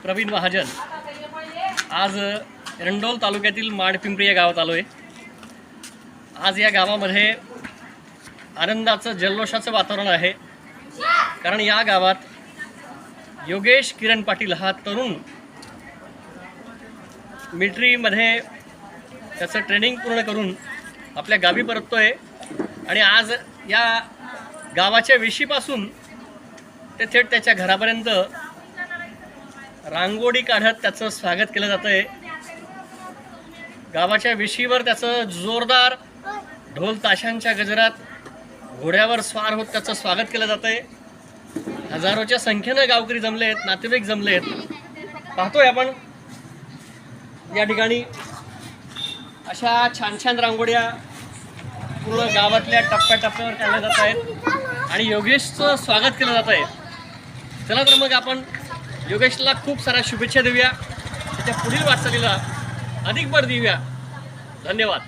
प्रवीण महाजन आज एरंडोल तालुक्यातील माडपिंपरी या गावात आलो आहे। आज या गावामध्ये आनंदाचं जल्लोषाचं वातावरण आहे, कारण या गावात योगेश किरण पाटील हा तरुण मिलिटरीमध्ये त्याचं ट्रेनिंग पूर्ण करून आपल्या गावी परततोय आणि आज या गावाच्या वेशीपासून ते थेट त्याच्या घरापर्यंत रांगोळी काढत त्याचं स्वागत केलं जातं आहे। गावाच्या वेशीवर त्याचं जोरदार ढोल ताशांच्या गजरात घोड्यावर स्वार होत त्याचं स्वागत केलं जातं आहे। हजारोच्या संख्येनं गावकरी जमले आहेत, नातेवाईक जमले आहेत। पाहतोय आपण या ठिकाणी अशा छान छान रांगोळ्या पूर्ण गावातल्या टप्प्याटप्प्यावर काढल्या जात आहेत आणि योगेशचं स्वागत केलं जात आहे। चला तर मग आपण योगेशला खूप साऱ्या शुभेच्छा देऊया, त्याच्या पुढील वाटचालीला अधिक बळ देऊया। धन्यवाद।